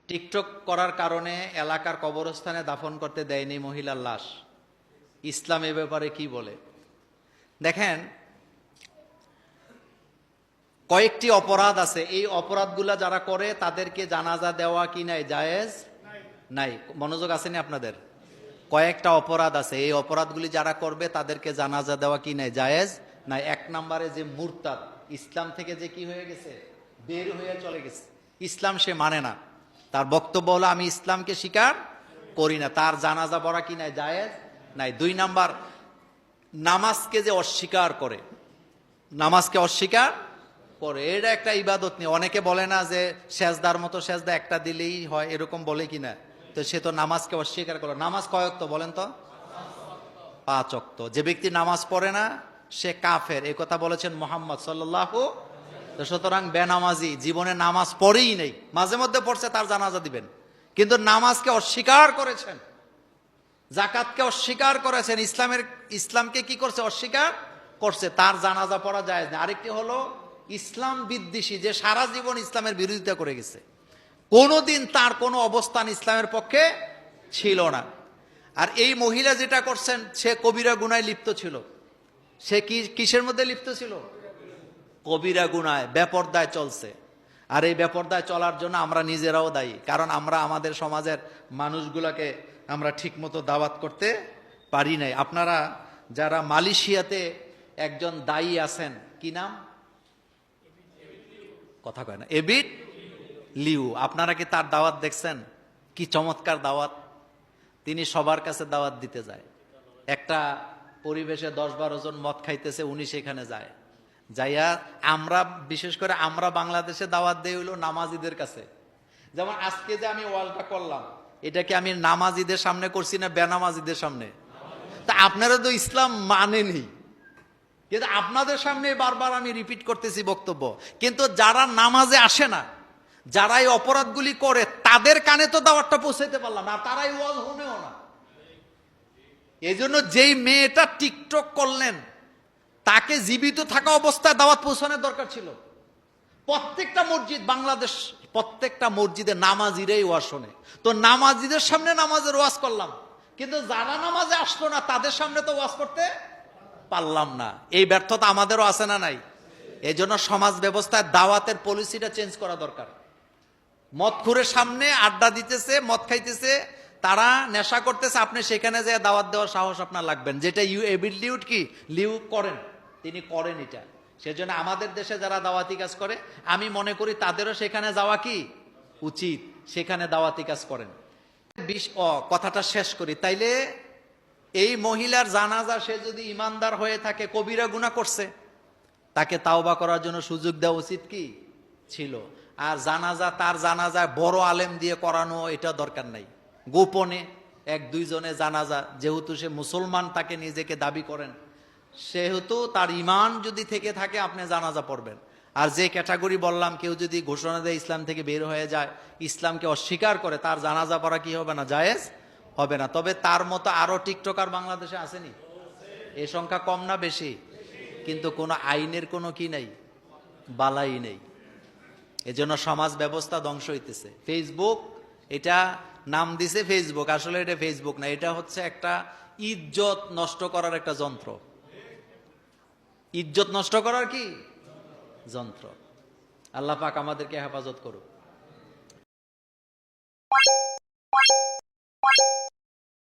TikTok করার কারণে এলাকার কবরস্থানে দাফন করতে দেয়নি মহিলার লাশ। ইসলাম এ ব্যাপারে কি বলে? দেখেন, কয়েকটি অপরাধ আছে। এই অপরাধগুলা যারা করে তাদেরকে জানাজা দেওয়া কি নাই জায়েজ নাই। মনোযোগ আসেনি আপনাদের? কয়েকটা অপরাধ আছে, এই অপরাধগুলি যারা করবে তাদেরকে জানাজা দেওয়া কি নাই জায়েজ নাই। এক নম্বরে যে মুরতাদ, ইসলাম থেকে যে কি হয়ে গেছে, বের হয়ে চলে গেছে, ইসলাম সে মানে না, তার বক্তব্য হলো আমি ইসলামকে স্বীকার করি না, তার জানাজা পড়া কি নাই জায়েজ নাই। দুই নাম্বার, নামাজকে যে অস্বীকার করে, নামাজকে অস্বীকার করে, এটা একটা ইবাদত নিয়ে অনেকে বলে না যে সেজদার মতো সেজদা একটা দিলেই হয়, এরকম বলে কিনা? তো সে তো নামাজকে অস্বীকার করলো। নামাজ কয় ওয়াক্ত বলেন তো? 5 ওয়াক্ত। যে ব্যক্তি নামাজ পড়ে না সে কাফের, এই কথা বলেছেন মুহাম্মদ সাল্লাল্লাহু। তো সুতরাং বেনামাজি জীবনে নামাজ পড়েই নেই, মাঝে মধ্যে পড়ছে, তার জানাজা দিবেন। কিন্তু নামাজকে অস্বীকার করেছেন, যাকাতকে অস্বীকার করেছেন, ইসলামকে কি করছে? অস্বীকার করছে, তার জানাজা পড়া যায় না। আরেকটি হলো ইসলাম বিদ্বেষী, যে সারা জীবন ইসলামের বিরোধিতা করে গেছে, কোনোদিন তার কোনো অবস্থান ইসলামের পক্ষে ছিল না। আর এই মহিলা যেটা করছেন, সে কবিরা গুনায় লিপ্ত ছিল। সে কিসের মধ্যে লিপ্ত ছিল? কবিরা গুনায়, বেপরদায় চলছে। আর এই বেপরদায় চলার জন্য আমরা নিজেরাও দায়ী, কারণ আমরা আমাদের সমাজের মানুষগুলাকে আমরা ঠিক মতো দাওয়াত করতে পারি নাই। আপনারা যারা মালয়েশিয়াতে একজন দায়ী আছেন, কি নাম? কথা কয় না, এবিট লিউ। আপনারা কি তার দাওয়াত দেখছেন? কি চমৎকার দাওয়াত! তিনি সবার কাছে দাওয়াত দিতে যায়। একটা পরিবেশে 10-12 জন মদ খাইতেছে, উনি সেখানে যায়। যাইয়া আমরা, বিশেষ করে আমরা বাংলাদেশে দাওয়াত দেই হইলো নামাজিদের কাছে। যেমন আজকে যে আমি ওয়ালটা করলাম, এটা কি আমি নামাজিদের সামনে করছি না বেনামাজিদের সামনে? তা আপনারা তো ইসলাম মানেনি, কিন্তু আপনাদের সামনে বারবার আমি রিপিট করতেছি বক্তব্য। কিন্তু যারা নামাজে আসে না, যারা এই অপরাধগুলি করে, তাদের কানে তো দাওয়াতটা পৌঁছাইতে পারলাম না, তারাই ওয়াজ শুনেও না। এই জন্য যেই মেয়েটা টিকটক করলেন, তাকে জীবিত থাকা অবস্থায় দাওয়াত পৌঁছানোর দরকার ছিল। প্রত্যেকটা মসজিদ, বাংলাদেশ প্রত্যেকটা মসজিদে নামাজিরাই ওয়াজ শোনে। তো নামাজিদের সামনে নামাজের ওয়াজ করলাম, কিন্তু যারা নামাজে আসলো না তাদের সামনে তো ওয়াজ করতে পারলাম না। এই ব্যর্থতা আমাদেরও আছে না নাই? এই জন্য সমাজ ব্যবস্থায় দাওয়াতের পলিসিটা চেঞ্জ করা দরকার। মদখুরের সামনে আড্ডা দিতেছে, মদ খাইতেছে, তারা নেশা করতেছে, আপনি সেখানে যে দাওয়াত দেওয়ার সাহস আপনার লাগবেন, যেটা এবিট লিউ কি লিউ করেন, তিনি করেন এটা। সেজন্য আমাদের দেশে যারা দাওয়াতি কাজ করে, আমি মনে করি তাদেরও সেখানে যাওয়া কি উচিত, সেখানে দাওয়াতি কাজ করেন। কথাটা শেষ করি। তাইলে এই মহিলার জানাজা, সে যদি ইমানদার হয়ে থাকে, কবিরা গুনাহ করছে, তাকে তাওবা করার জন্য সুযোগ দেওয়া উচিত কি ছিল। আর জানাজা, তার জানাজা বড় আলেম দিয়ে করানো, এটা দরকার নাই। গোপনে 1-2 জনে জানাজা, যেহেতু সে মুসলমান, তাকে নিজেকে দাবি করেন, সেহেতু তার ইমান যদি থেকে থাকে আপনি জানাজা পড়বেন। আর যে ক্যাটাগরি বললাম, কেউ যদি ঘোষণা দেয় ইসলাম থেকে বের হয়ে যায়, ইসলামকে অস্বীকার করে, তার জানাজা পড়া কি হবে না? জায়েজ হবে না। তবে তার মতো আরো টিকটকার বাংলাদেশে আসেনি? এ সংখ্যা কম না বেশি? কিন্তু কোনো আইনের কোনো কি নাই, বালাই নেই। এজন্য সমাজ ব্যবস্থা ধ্বংস হইতেছে। ফেসবুক, এটা নাম দিছে ফেসবুক, আসলে এটা ফেসবুক না, এটা হচ্ছে একটা ইজ্জত নষ্ট করার একটা যন্ত্র। ইজ্জত নষ্ট করার কি যন্ত্র। আল্লাহ পাক আমাদেরকে হেফাজত করুক।